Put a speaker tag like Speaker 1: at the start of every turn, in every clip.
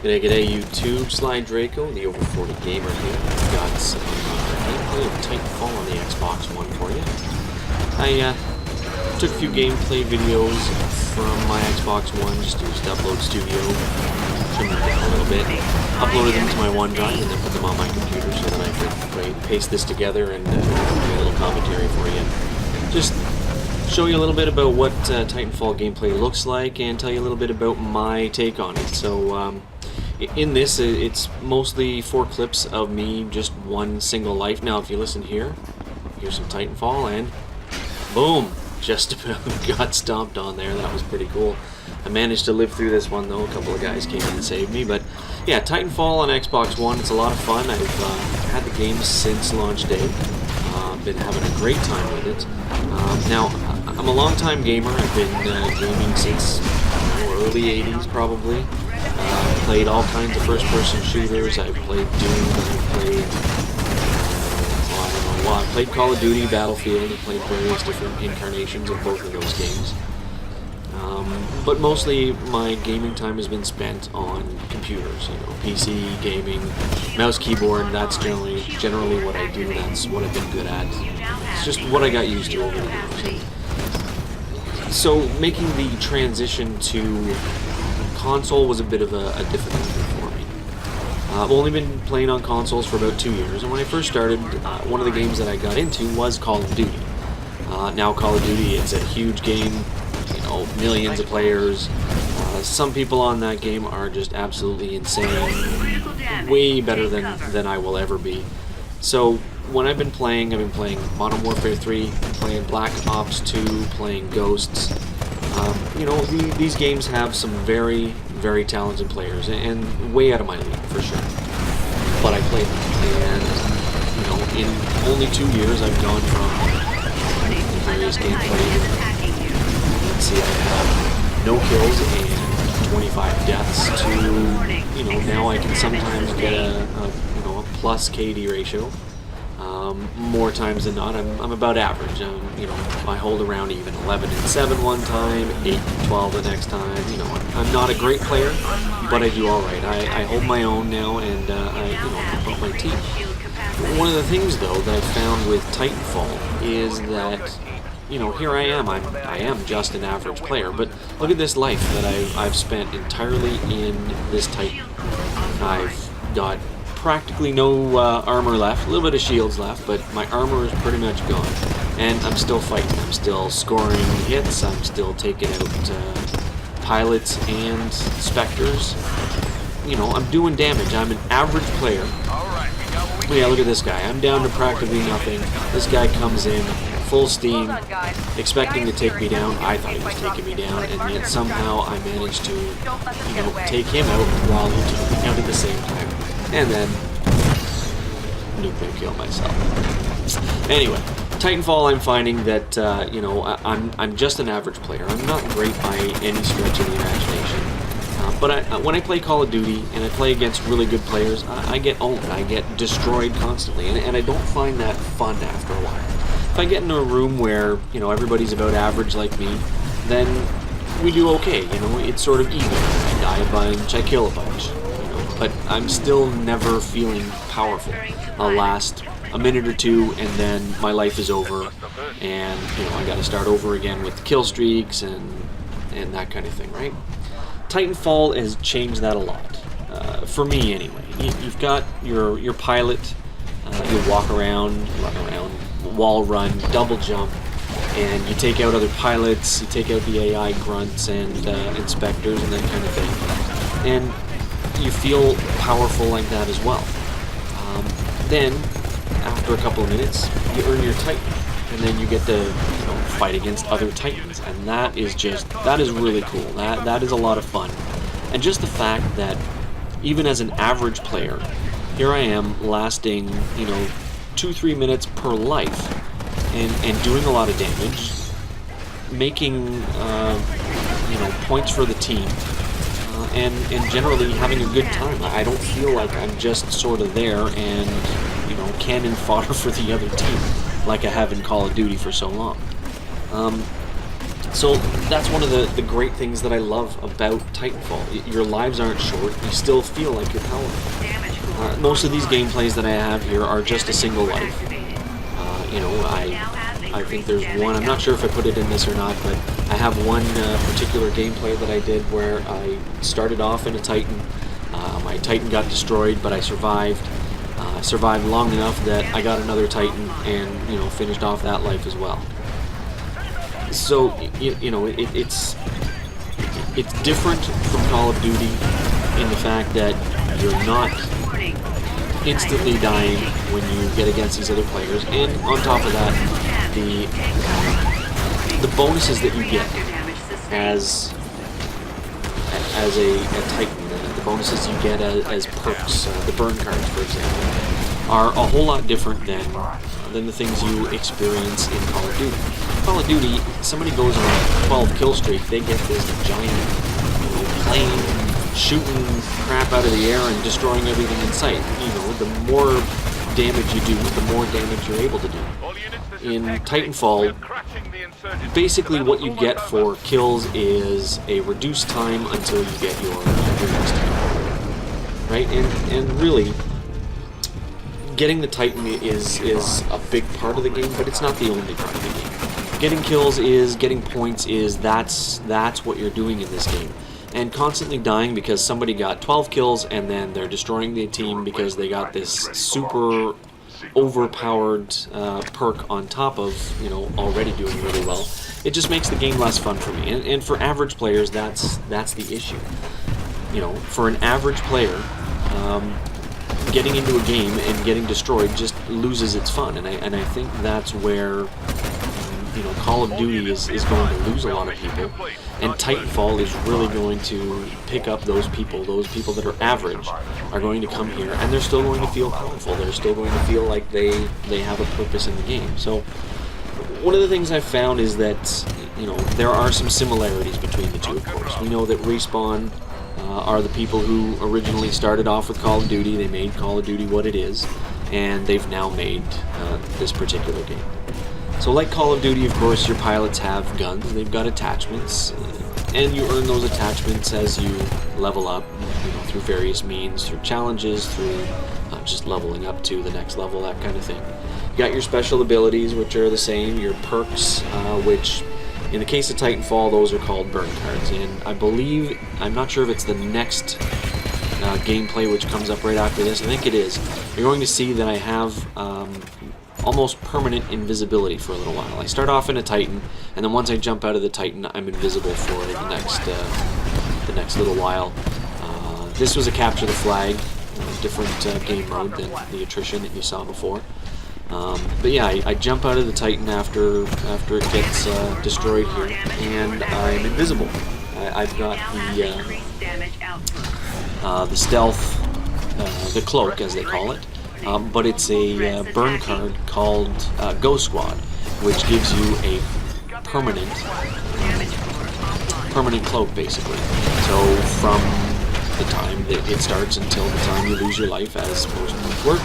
Speaker 1: G'day YouTube, SlydeDraco, the OverFortyGamer here. Got some gameplay of Titanfall on the Xbox One for you. I took a few gameplay videos from my Xbox One, just used Upload Studio, trimmed them down a little bit, uploaded them to my OneDrive, and then put them on my computer so that I could paste this together and do a little commentary for you. Just show you a little bit about what Titanfall gameplay looks like and tell you a little bit about my take on it. So in this, it's mostly 4 clips of me, just one single life. Now if you listen here, here's some Titanfall and boom, just about got stomped on there. That was pretty cool. I managed to live through this one though. A couple of guys came in and saved me. But yeah, Titanfall on Xbox One, it's a lot of fun. I've had the game since launch day. Been having a great time with it. Now, I'm a long-time gamer. I've been gaming since early 80s probably. Played all kinds of first-person shooters. I've played Doom. I played Call of Duty, Battlefield. I played various different incarnations of both of those games. But mostly my gaming time has been spent on computers, PC, gaming, mouse, keyboard. That's generally what I do. That's what I've been good at. It's just what I got used to over the years. So making the transition to console was a bit of a difficulty for me. I've only been playing on consoles for about 2 years, and when I first started, one of the games that I got into was Call of Duty. Now Call of Duty, it's a huge game. Millions of players. Some people on that game are just absolutely insane, way better than I will ever be. So when I've been playing Modern Warfare 3, playing Black Ops 2, playing Ghosts. These games have some very, very talented players, and way out of my league for sure. But I played them, and in only 2 years I've gone from various gameplay. See, I have no kills and 25 deaths to, now I can sometimes get a plus KD ratio. More times than not, I'm about average. I hold around even 11 and 7 one time, 8 and 12 the next time. I'm not a great player, but I do all right. I hold my own now, and I help my team. One of the things though that I found with Titanfall is that here I am just an average player, but look at this life that I've spent entirely in this Titan. I've got practically no armor left, a little bit of shields left, but my armor is pretty much gone. And I'm still fighting, I'm still scoring hits, I'm still taking out pilots and specters. I'm doing damage, I'm an average player. But yeah, look at this guy, I'm down to practically nothing. This guy comes in full steam, expecting to take me down. I thought he was taking me down, and yet somehow I managed to, take him out while he took me down at the same time. And then, nuclear kill myself. Anyway, Titanfall, I'm finding that, I'm just an average player. I'm not great by any stretch of the imagination. But when I play Call of Duty and I play against really good players, I get owned. I get destroyed constantly, and I don't find that fun after a while. If I get into a room where, everybody's about average like me, then we do okay, it's sort of even. I die a bunch, I kill a bunch, but I'm still never feeling powerful. I'll last a minute or two, and then my life is over, and, I gotta start over again with kill streaks and that kind of thing, right? Titanfall has changed that a lot, for me anyway. You've got your pilot, you walk around, run around, wall run, double jump, and you take out other pilots, you take out the AI grunts and inspectors and that kind of thing. And you feel powerful like that as well. Then, after a couple of minutes, you earn your Titan, and then you get to fight against other Titans, and that is really cool. That is a lot of fun. And just the fact that even as an average player, here I am lasting, 2-3 minutes per life, and doing a lot of damage, making points for the team, and generally having a good time. I don't feel like I'm just sort of there and cannon fodder for the other team like I have in Call of Duty for so long. So that's one of the great things that I love about Titanfall. Your lives aren't short, you still feel like you're powerful. Most of these gameplays that I have here are just a single life. You know, I think there's one, I'm not sure if I put it in this or not, but I have one particular gameplay that I did where I started off in a Titan. My Titan got destroyed, but I survived. I survived long enough that I got another Titan and, you know, finished off that life as well. So, you know, it's different from Call of Duty in the fact that you're not instantly dying when you get against these other players, and on top of that, the bonuses that you get as a Titan, the bonuses you get as perks, the burn cards, for example, are a whole lot different than the things you experience in Call of Duty. Call of Duty, somebody goes on a 12 kill streak, they get this giant, you know, plane shooting crap out of the air and destroying everything in sight. You know, the more damage you do, the more damage you're able to do. In Titanfall, basically what you get for kills is a reduced time until you get your next time. Right? And really, getting the Titan is a big part of the game, but it's not the only part of the game. Getting kills is, getting points is, that's what you're doing in this game. And constantly dying because somebody got 12 kills and then they're destroying the team because they got this super overpowered perk on top of, you know, already doing really well. It just makes the game less fun for me. And for average players, that's the issue. You know, for an average player, getting into a game and getting destroyed just loses its fun. And I think that's where, you know, Call of Duty is going to lose a lot of people, and Titanfall is really going to pick up those people that are average are going to come here, and they're still going to feel powerful, they're still going to feel like they have a purpose in the game. So one of the things I've found is that, you know, there are some similarities between the two, of course. We know that Respawn are the people who originally started off with Call of Duty, they made Call of Duty what it is, and they've now made this particular game. So like Call of Duty, of course, your pilots have guns, they've got attachments, and you earn those attachments as you level up, you know, through various means, through challenges, through just leveling up to the next level, that kind of thing. You got your special abilities, which are the same, your perks, which in the case of Titanfall, those are called burn cards, and I believe, I'm not sure if it's the next gameplay which comes up right after this, I think it is. You're going to see that I have almost permanent invisibility for a little while. I start off in a Titan, and then once I jump out of the Titan, I'm invisible for the next little while. This was a capture the flag, different game mode than the Attrition that you saw before. But yeah, I jump out of the Titan after it gets destroyed here, and I'm invisible. I've got the stealth, the cloak as they call it. But it's a burn card called Go Squad, which gives you a permanent cloak, basically. So from the time that it starts until the time you lose your life, as most work,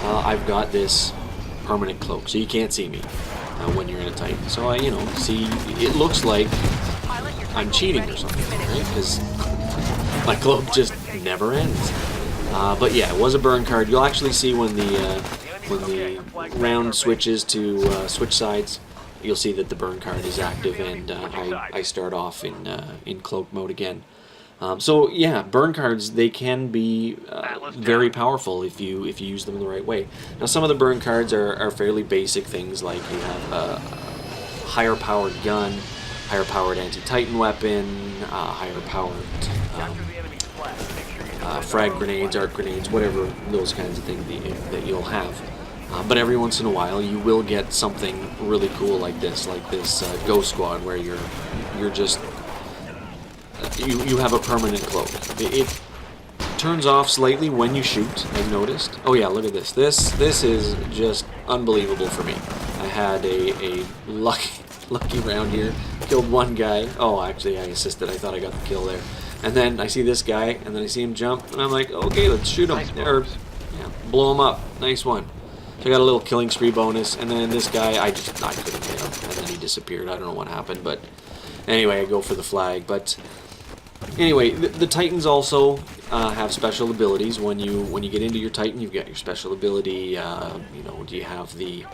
Speaker 1: I've got this permanent cloak, so you can't see me when you're in a Titan. So you know, see, it looks like I'm cheating or something, right? Because my cloak just never ends. But yeah, it was a burn card. You'll actually see when the round switches to switch sides, you'll see that the burn card is active, and I start off in cloak mode again. So yeah, burn cards, they can be very powerful if you use them in the right way. Now some of the burn cards are fairly basic things, like you have a higher powered gun, higher powered anti-Titan weapon, higher powered frag grenades, arc grenades, whatever, those kinds of things that you'll have. But every once in a while you will get something really cool like this Go Squad, where you're just you have a permanent cloak. It turns off slightly when you shoot, I've noticed. Oh yeah, look at this. This is just unbelievable for me. I had a lucky round here, killed one guy. Oh, actually I assisted, I thought I got the kill there. And then I see this guy, and then I see him jump, and I'm like, okay, let's shoot him. Or, yeah, blow him up. Nice one. So I got a little killing spree bonus, and then this guy, I couldn't hit him, and then he disappeared. I don't know what happened, but Anyway, I go for the flag, but anyway, the Titans also have special abilities. When you get into your Titan, you've got your special ability. You know, you have the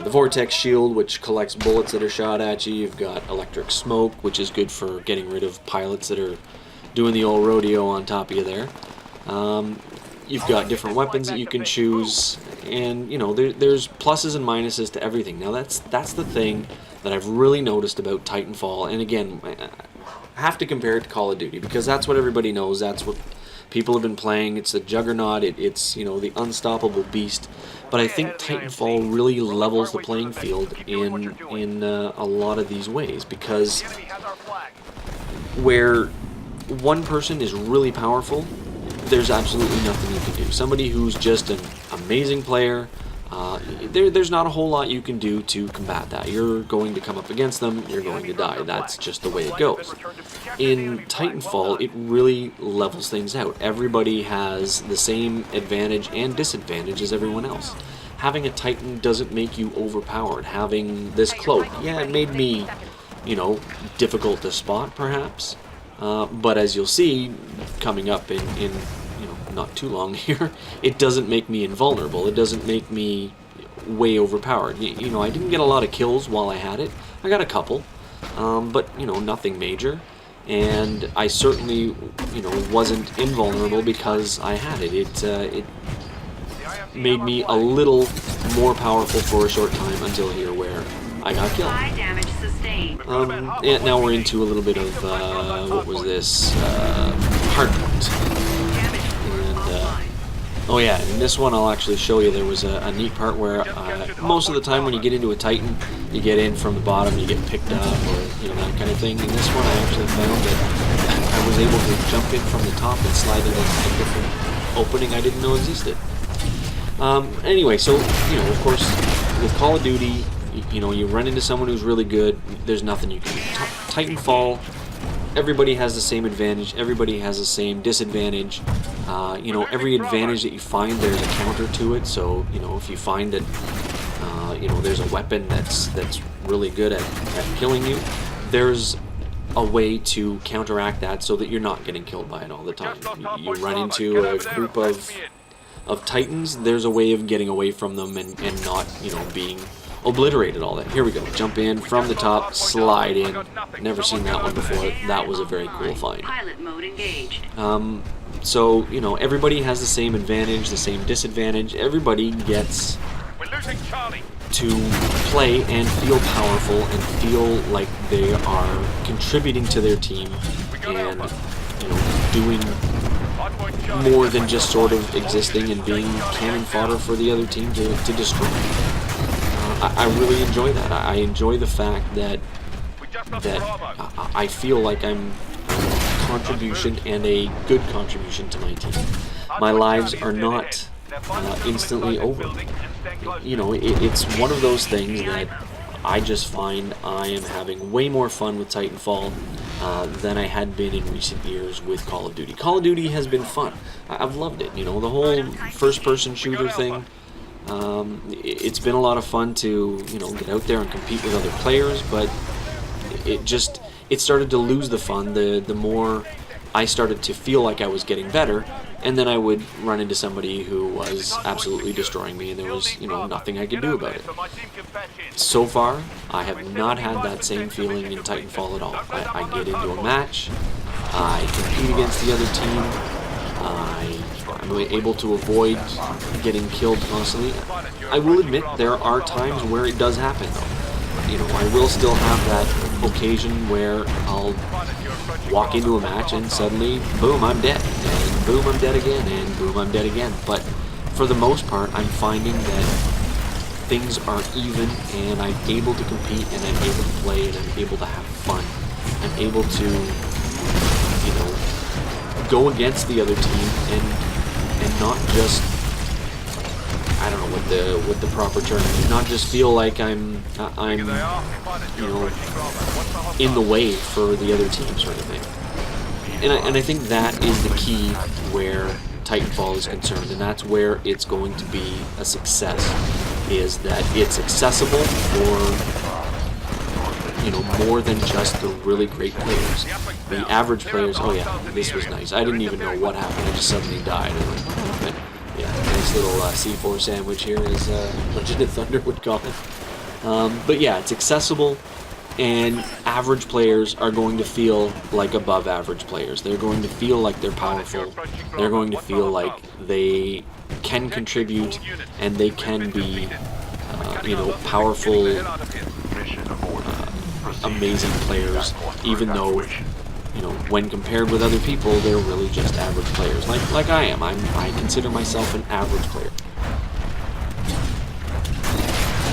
Speaker 1: Vortex Shield, which collects bullets that are shot at you. You've got Electric Smoke, which is good for getting rid of pilots that are doing the old rodeo on top of you there. You've got different weapons that you can choose, and you know there's pluses and minuses to everything. Now that's the thing that I've really noticed about Titanfall, and again, I have to compare it to Call of Duty because that's what everybody knows. That's what people have been playing. It's the juggernaut. It's you know the unstoppable beast. But I think Titanfall really levels the playing field in a lot of these ways, because where one person is really powerful, there's absolutely nothing you can do. Somebody who's just an amazing player, there's not a whole lot you can do to combat that. You're going to come up against them, you're going to die. That's just the way it goes. In Titanfall, it really levels things out. Everybody has the same advantage and disadvantage as everyone else. Having a Titan doesn't make you overpowered. Having this cloak, yeah, it made me, you know, difficult to spot perhaps. But as you'll see, coming up in you know not too long here, it doesn't make me invulnerable. It doesn't make me way overpowered. You know, I didn't get a lot of kills while I had it. I got a couple, but you know nothing major. And I certainly you know wasn't invulnerable because I had it. It made me a little more powerful for a short time until here where I got killed. And now we're into a little bit of, what was this, Hardpoint. And, oh yeah, in this one I'll actually show you there was a neat part where most of the time when you get into a Titan, you get in from the bottom, you get picked up, or you know that kind of thing. In this one I actually found that I was able to jump in from the top and slide into a different opening I didn't know existed. Anyway, so, you know, of course, with Call of Duty, you know, you run into someone who's really good, there's nothing you can do. Titanfall, everybody has the same advantage, everybody has the same disadvantage. You know, every advantage that you find, there's a counter to it. So, you know, if you find that, you know, there's a weapon that's really good at killing you, there's a way to counteract that so that you're not getting killed by it all the time. You run into a group of Titans, there's a way of getting away from them and not, you know, being obliterated all that. Here we go. Jump in from the top, slide in. Never seen that one before. That was a very cool find. So, you know, everybody has the same advantage, the same disadvantage. Everybody gets to play and feel powerful and feel like they are contributing to their team and, you know, doing more than just sort of existing and being cannon fodder for the other team to destroy. I really enjoy that. I enjoy the fact that I feel like I'm a contribution and a good contribution to my team. My lives are not instantly over. You know, it's one of those things that I just find I am having way more fun with Titanfall than I had been in recent years with Call of Duty. Call of Duty has been fun. I've loved it. You know, the whole first-person shooter thing. It's been a lot of fun to, you know, get out there and compete with other players, but it started to lose the fun the more I started to feel like I was getting better, and then I would run into somebody who was absolutely destroying me, and there was, you know, nothing I could do about it. So far, I have not had that same feeling in Titanfall at all. I get into a match, I compete against the other team, I'm able to avoid getting killed constantly. I will admit there are times where it does happen though. You know, I will still have that occasion where I'll walk into a match and suddenly, boom, I'm dead, and boom, I'm dead again, and boom, I'm dead again. But for the most part, I'm finding that things are even, and I'm able to compete, and I'm able to play, and I'm able to have fun. I'm able to, you know, go against the other team and not just, I don't know what the proper term is, not just feel like I'm you know, in the way for the other team sort of thing. And I think that is the key where Titanfall is concerned, and that's where it's going to be a success, is that it's accessible for, you know, more than just the really great players. The average players, oh yeah, this was nice. I didn't even know what happened. I just suddenly died. And like, but yeah, nice little C4 sandwich here, as Legend of Thunder would call it. But yeah, it's accessible, and average players are going to feel like above average players. They're going to feel like they're powerful. They're going to feel like they can contribute, and they can be, you know, powerful, amazing players, even though, you know, when compared with other people, they're really just average players. Like I am. I consider myself an average player.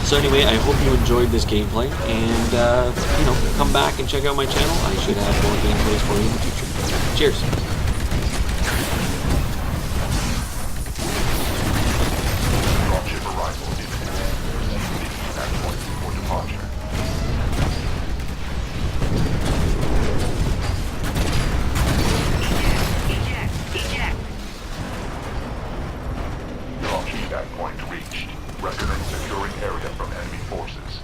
Speaker 1: So anyway, I hope you enjoyed this gameplay, and, you know, come back and check out my channel. I should have more gameplays for you in the future. Cheers!
Speaker 2: Dropship arrival imminent. At point for departure.
Speaker 3: Eject.
Speaker 2: Dropship at point reached. Recommend securing area from enemy forces.